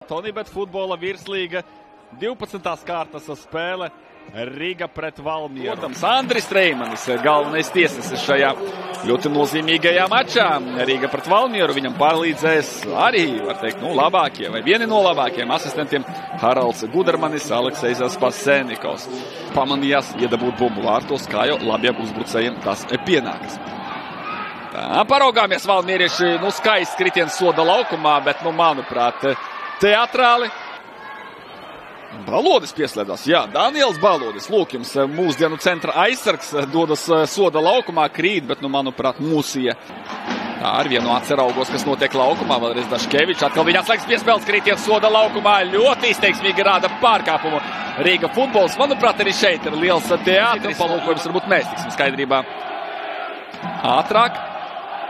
Tonibet futbola virslīga 12. kārtas spēle Riga pret Valmieru. Protams, Andris Reimanis, galvenais tiesnesis šajā ļoti nozīmīgajā mačā. Riga pret Valmieru viņam palīdzēs arī, var teikt, labākie vai vieni no labākiem asistentiem Haralds Gudermanis, Aleksejs Spasenikovs. Pamanījās iedabūt bumbu vārtos, kā jau labiem uzbrucējiem tas pienākas. Tā, paraugāmies valmierieši, skaists kritiens soda laukumā, bet, manuprāt, teatrāli. Balodis pieslēdās, jā, Daniels Balodis, lūk jums mūsdienu centra aizsargs, dodas soda laukumā, krīt, bet, manuprāt, mūsija. Tā ar vienu atseraugos, kas notiek laukumā, vēlreiz Daškevičs, atkal viņa atslēgas piespēles krīties soda laukumā, ļoti izteiksmīgi rāda pārkāpumu Riga futbols. Manuprāt, arī šeit ir liels teātris, palūkojums varbūt mēs tiksim skaidrībā ātrāk.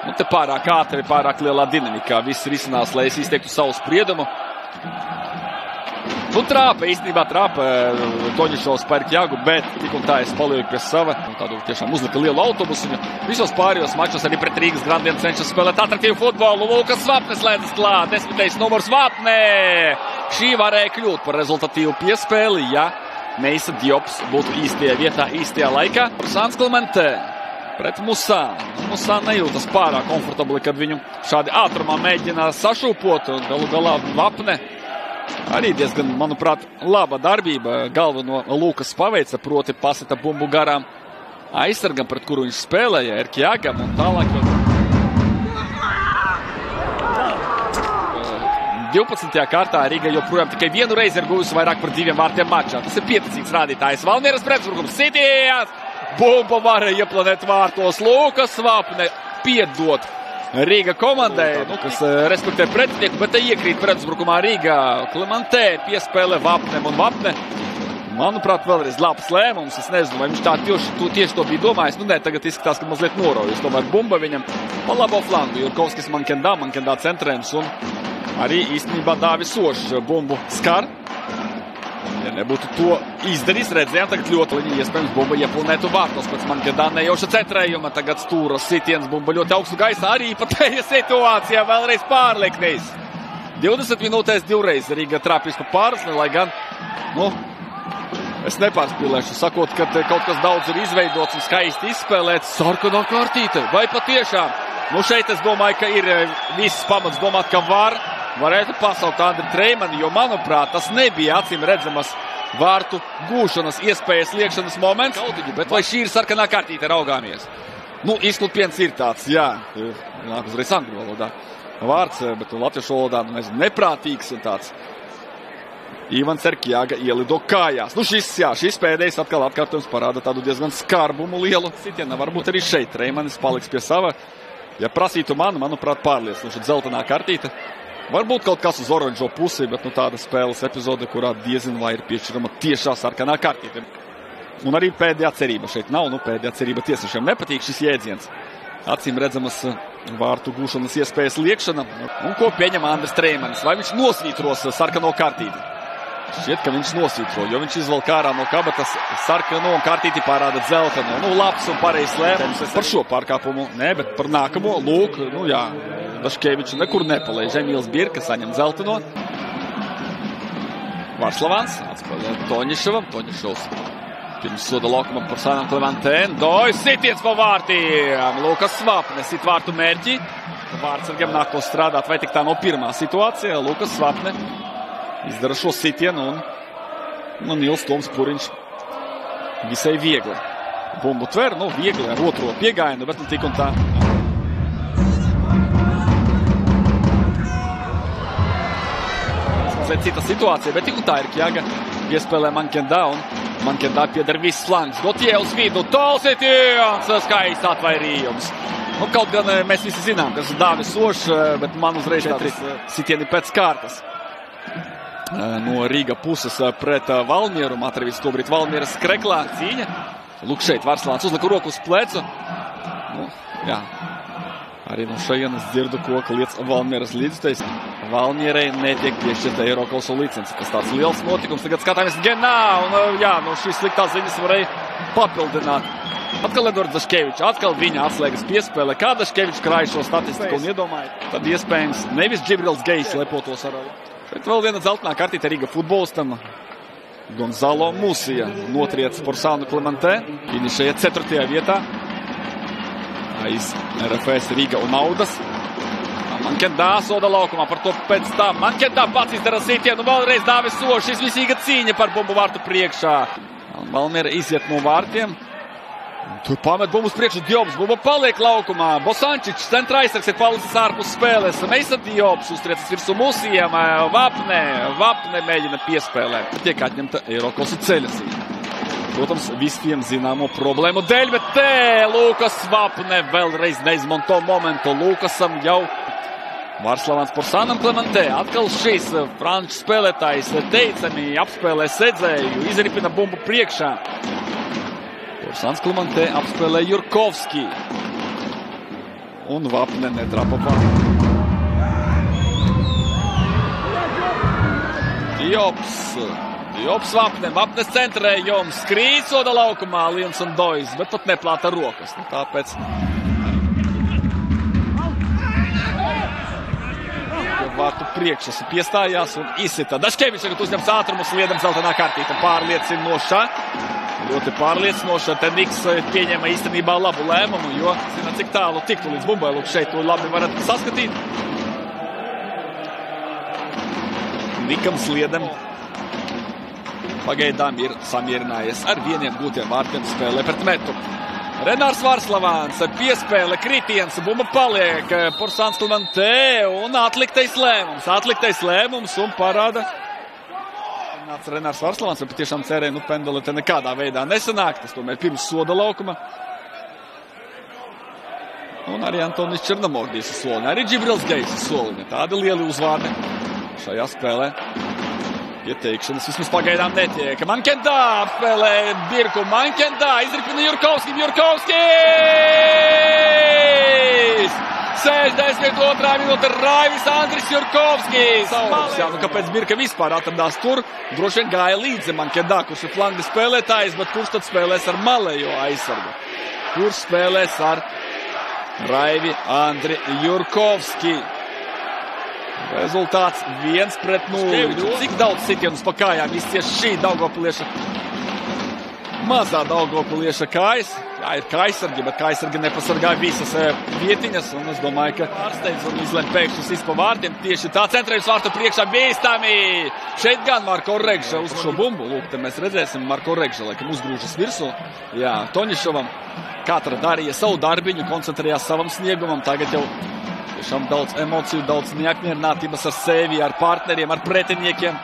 Te pārāk ātri, pārāk lielā dinamikā, viss risinās, lai es izteiktu savu spriedumu. Trāpa, īstenībā trāpa Toņišovs par Kjagu, bet tik un tā es palieku pie sava. Tādu tiešām uzlika lielu autobusu. Visos pārējos mačos arī pret Rīgas Grandiem cenšas spēlēt atraktīvu futbolu. Lūkas Vapne slēdzas klāt, 10. numurs Vapne. Šī varēja kļūt par rezultatīvu piespēli, ja Meisa Diops būtu īstajā vietā, īstajā laikā. Sans Klemente pret Musānu. Musāna nejūtas pārāk komfortabli, kad viņu šādi ātrumā mēģina sašūpot. Galu galā Vapne arī diezgan, manuprāt, laba darbība. Galveno Lūkas paveica, proti pasita bumbu garām aizsargam, pret kuru viņš spēlēja, ir Kjagam un tālāk. 12. kārtā Riga joprojām tikai vienu reizi ir guvusi vairāk par 2 vārtiem mačā. Tas ir pieticīgs rādītājs. Valmieras pretuzbrukums sitījās. Bumba varēja ieplanēt vārtos. Lūkas Vapne piedot Riga komandai, kas respektē pretinieku, bet te iekrīt pretuzbrukumā Rīgā. Klemente piespēlē Vapnem un Vapne. Manuprāt, vēlreiz labs lēmums. Es nezinu, vai viņš tā tieši to bija domājis. Nē, tagad izskatās, ka mazliet norojas. Tomēr bumba viņam pa labo flangu. Jurkovskis Mankendā centrējums un arī īstenībā Dāvis Ošs bumbu skar. Ja nebūtu to izdarījis, redzējām, tagad ļoti liņi iespējams bumba iepilnētu vārtos pēc Mankendā nejauša centrējuma. Tagad stūros sitiens, bumba ļoti augstu gaisā, arī patēja situācijā vēlreiz pārlieknīs. 20 minūtēs divreiz Riga trāpīs pa pārsni, lai gan, es nepārspīlēšu, sakot, ka kaut kas daudz ir izveidots un skaisti izspēlēts. Sarkanā kartīte, vai patiešām? Šeit es domāju, ka ir viss pamats domāt, ka varētu pasaukt Andri Reimani, jo, manuprāt, tas nebija acīm redzamas vārtu gūšanas iespējas liekšanas moments. Bet vai šī ir sarkanā kartīte, raugāmies? Izklupiens ir tāds, jā, nāk uzreiz angļu valodā vārds, bet latviešu valodā, neprātīgs un tāds. Ivans Kjaga ielido kājās. Šis pēdējais atkal atkārtojums parāda tādu diezgan skarbumu lielu sitienu. Varbūt arī šeit Reimanis paliks pie sava. Ja prasītu manuprāt, pārliecinoši dzeltenā kartīte. Varbūt kaut kas uz oranžo pusi, bet tāda spēles epizode, kurā diezin vai ir piešķirama tiešā sarkanā kartīte. Un arī pēdējā cerība šeit nav. Pēdējā cerība tiesnešiem nepatīk šis jēdziens. Acīm redzamas vārtu gūšanas iespējas liekšana. Un ko pieņem Andris Reimanis? Vai viņš nosvītros sarkano kartīti? Šķiet, ka viņš nosvītro, jo viņš izvelk ārā no kabatas sarkano un kartīti parāda dzelteno. Labs un pareizs lēmums par šo pārkāpumu. Nē, bet par nākamo, lūk, jā. Daškevičs nekur nepalaiž. Emīls Birka saņem dzelteno. Varslavāns atspēlē Toņišovam. Toņišovs pirms soda laukumam par Sanam Klementēn. Sitiens pa vārtiem. Lūkas Vapne sit vārtu mērķi. Vārtsargiem nāk to strādāt, vai tik tā no pirmā situācija. Lūkas Vapne izdara šo sitienu un Nils Toms Puriņš visai viegli. Bumbu tver, viegli ar otro piegājienu, bet tik un tā. Cita situācija, bet tik un tā ir Kjaga piespēlē Mankendā un Mankendā pieder viss flanks. Gotie uz vidu, Tolsitiens, skaists atvairījums. Kaut gan mēs visi zinām, kas ir Dāvis Ošs, bet man uzreiz tāds sitieni pēc kārtas. No Riga puses pret Valmieru. Matrevis tobrīd Valmieras skreklā cīņa. Lūk šeit Varslāns uzlika roku uz plecu. Jā. Arī no šajienes dzirdu koka lietas Valmieras līdztais. Valmierai netiek piešķirta Eirokausu licenci, kas tāds liels notikums. Tagad skatāmies Genā un šīs sliktās ziņas varēja papildināt. Atkal Edvards Daškevičs, atkal viņa atslēgas piespēle. Kā Daškevičs krāja šo statistiku un iedomāja, tad iespējams nevis Džibrils Gejs lepotos ar Bet vēl viena dzeltenā kartīte Riga futbolistam. Gonzalo Musija notriec Porsānu Klementē. Finišēja 4. vietā. Aiz RFS Riga un Audas. Mankendā soda laukumā, par to pēc tam. Mankendā pats izdara sitienu, vēlreiz Dāvis Sošs, izmisīga cīņa par bumbu vārtu priekšā. Valmiera iziet no vārtiem. Tur pamet bumbu uz priekšu Diobs, bumba paliek laukumā. Bosančičs, centra aizsargs, ir palicis ārpus spēles. Meisa Diobs uztriecas virsū Musijam. Vapne mēģina piespēlēt. Tiek atņemta Eirokosu ceļasī. Protams, visiem zināmo problēmu dēļ, bet te Lukas Vapne vēlreiz neizmanto momentu. Lukasam jau Vārslavāns Porsānam Klementē. Atkal šis franču spēlētājs teicami apspēlē sedzēju, izripina bumbu priekšā. Porsāns Klementē apspēlē Jurkovski. Un Vapne netrapa vārdu. Diobs Vapnes centrējums, skrīt soda laukumā, Lions un Dojs, bet pat neplāta rokas. Tāpēc vārtu priekšas piestājās un izsita. Daškevičs tagad uzņems ātrumu, sliedam zeltainā kartīte. Pārliecinoša. Ļoti pārliecinoša. Te Niks pieņēma īstenībā labu lēmumu, jo zina, cik tālu tiktu līdz bumbai. Lūk, šeit to labi varat saskatīt. Nikam sliedam pagaidām ir samierinājies ar vieniem gūtiem vārtiem spēlē pret metu. Renārs Vārslavāns, piespēle, kritiens, bumba paliek, Porsāns Klementē un atliktais lēmums un parāda. Renārs Vārslavāns, vai patiešām cerēja, pendule te nekādā veidā nesanāk, tas tomēr pirms soda laukuma. Un arī Antonis Černomordīs soliņa, arī Džibrils Gejs soliņa, tādi lieli uzvārdi šajā spēlē. Ieteikšanas vismaz pagaidām netiek. Mankendā apspēlē Birku. Mankendā izripina Jurkovski. 62. minūte. Raivis Andris Jurkovskis. Jā, kāpēc Birka vispār atradās tur? Droši vien gāja līdzi Mankendā, kurš ir flangas spēlētājs, bet kurš tad spēlēs ar malējo aizsargu? Kurš spēlēs ar Raivi Andri Jurkovski? Rezultāts 1-0. Cik daudz sitienus pa kājām izcieš šī Daugavpilieša, mazā Daugavpilieša kājas. Jā, ir kājsargi, bet kājsargi nepasargā visas vietiņas. Un es domāju, ka pārsteidz un izlem pēkšņus izpa vārtiem. Tieši tā centrējums vārtu priekšā bīstami. Šeit gan Marko Regža uz šo bumbu. Lūk, te mēs redzēsim Marko Regža, laikam uzgrūžas virsū. Jā, Toņišovam katra darīja savu darbiņu, koncentrējās savam sniegumam. Tagad jau tiešām daudz emociju, daudz neapmierinātības ar sevi, ar partneriem, ar pretiniekiem.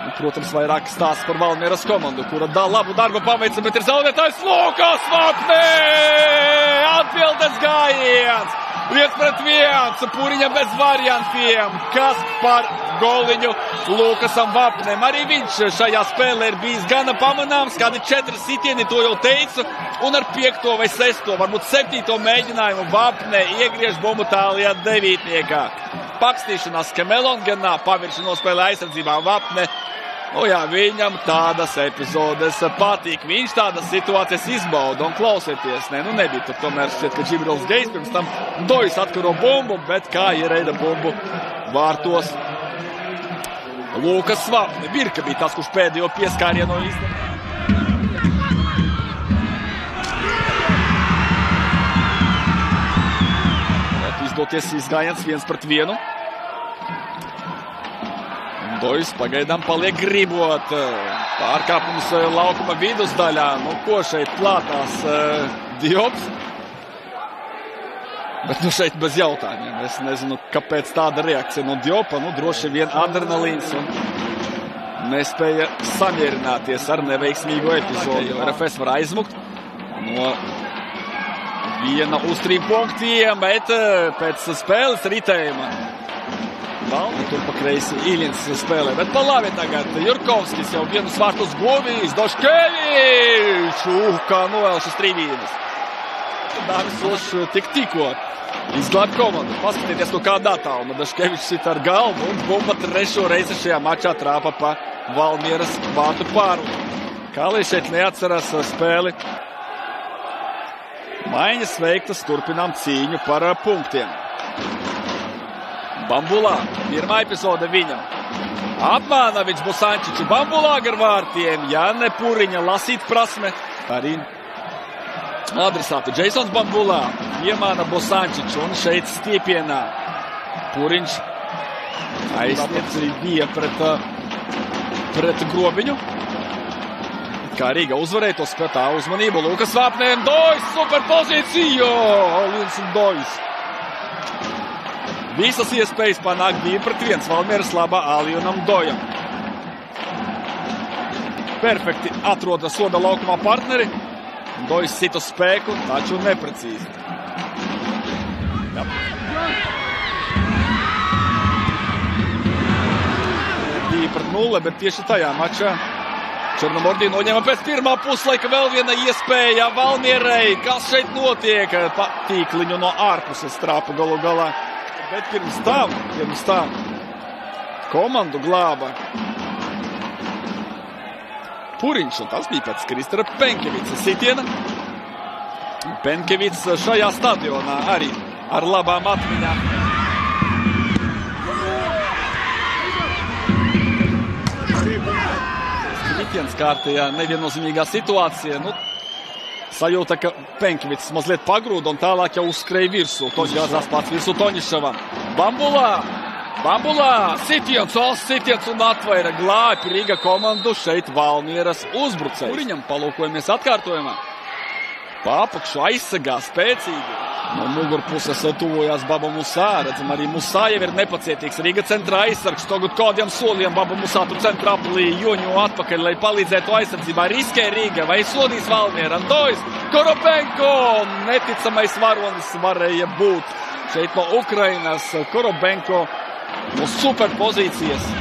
Un, protams, vairāk stāsts par Valmieras komandu, kura labu darbu paveica, bet ir zaudētājs Lukas Vapne! Atbildes gājiens! 1-1, Puriņa bez variantiem. Kas par goliņu Lukasam Vapnem? Arī viņš šajā spēlē ir bijis gana pamanāms, kādi 4 sitieni, to jau teicu, un ar 5. vai 6., varbūt 7. mēģinājumu Vapne iegriež bumbu tālajā devītniekā. Pakstīšanās Kemelongenā, pavirši nospēlē aizsardzībā Vapne. Jā, viņam tādas epizodes patīk. Viņš tādas situācijas izbauda un klausieties. Nebija tur tomēr šķiet, ka Džibrils Gejs pirms tam Dojs atkaro bumbu, bet kā iereida bumbu vārtos Lukas Vapne. Birka bija tas, kurš pēdējo pieskārienu izdara. Izdoties izgājiens 1-1. Dojs pagaidām paliek gribot. Pārkāpums laukuma vidusdaļā. Ko šeit plātās Diobs? Bet šeit bez jautājumiem. Es nezinu, kāpēc tāda reakcija no Diopa. Droši vien adrenalīns un nespēja samierināties ar neveiksmīgo epizodu. RFS var aizmukt no 1 uz 3 punktiem, bet pēc spēles ritējuma Valni tur pa kreisi Iļins spēlē, bet pa labi tagad Jurkovskis jau vienus vārtus govījis, Daškevičs, kā novēlšas trīvīnas. Dāvis Sošs tikko izglāb komandu. Paskatieties, no kādā attālumā Daškevičs sit ar galvu un bumba 3. reizi šajā mačā trāpa pa Valmieras vārtu pāru. Kā lai šeit neatceras spēli? Maiņas veiktas, turpinām cīņu par punktiem. Bambulā, pirmā epizode viņam. Apmāna viņš Bosančiču Bambulā gar vārtiem. Jāne Puriņa lasīt prasme. Arī adresātu Džeisons Bambulā. Iemāna Bosančiču un šeit stiepienā. Puriņš aizsniedz bija pret grobiņu. Kā Rīga uzvarēja to skatā uzmanību. Lukas Vāpnēm Dojs, super pozīcija! Alvins un Dojs. Visas iespējas panākt 2-1. Valmieras labā Alijunam Dojam. Perfekti atroda soda laukumā partneri. Dojs sit uz spēku, taču neprecīzi. Ja. 2-0, bet tieši tajā mačā Čornomordī noņēma pēc pirmā puslaika vēl viena iespēja Valmierai. Kas šeit notiek? Tīkliņu no ārpuses trāpa galu galā. Bet pirms tam komandu glāba Puriņš, un tas bija pēc Kristera Penkevica sitiena. Penkevics šajā stadionā arī ar labām atmiņām. Sitiens kārtējā neviennozīmīgā situācija. Sajūta, ka Penkevics mazliet pagrūda un tālāk jau uzskrēja virsū. Toņš gāzās pats virsū Toņišavam. Bambulā, sitiens un atvaira glābi Rīga komandu šeit Valmieras uzbrucējs. Puriņam palūkojamies atkārtojumā. Papakšu aizsagā spēcīgi. No mugurpuses tuvojās Baba Musā. Redzam, arī Musā jau ir nepacietīgs. Rīga centrā aizsargs. Tagad kādiem soliem Baba Musā tur centrā aplī Joņu atpakaļ, lai palīdzētu aizsardzībā. Riskē Rīga vai sodīs Valmiera. Dojs, Korobenko! Neticamais varonis varēja būt šeit no Ukrainas. Korobenko no superpozīcijas.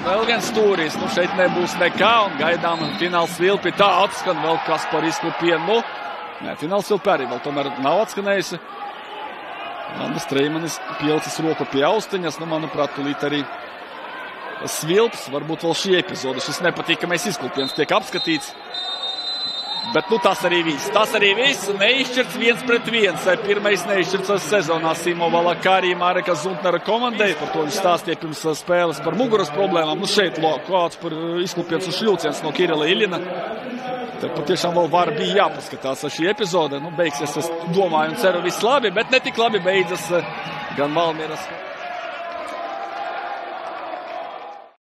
Vēl viens stūris, šeit nebūs nekā un gaidām fināls svilpi. Tā atskan vēl Kaspar Izklupienu. Nē, fināls svilpi arī vēl tomēr nav atskanējusi. Andris Treimanis pielicis roku pie austiņas. Manuprāt, tulīt arī svilps, varbūt vēl šī epizode. Šis nepatīkamais Izklupiens tiek apskatīts. Bet tas arī viss. Neizšķirts 1-1. Pirmais neizšķirts sezonā Simo Valakārī Mareka Zuntnera komandai. Par to viņš stāstīja pirms spēles par muguras problēmām. Šeit kāds par Izklupiens un šļūciens no Kirila Iļina. Te patiešām vēl var bija jāpaskatās šī epizode. Beigsies, es domāju un ceru, viss labi, bet ne tik labi beidzas gan Valmieras.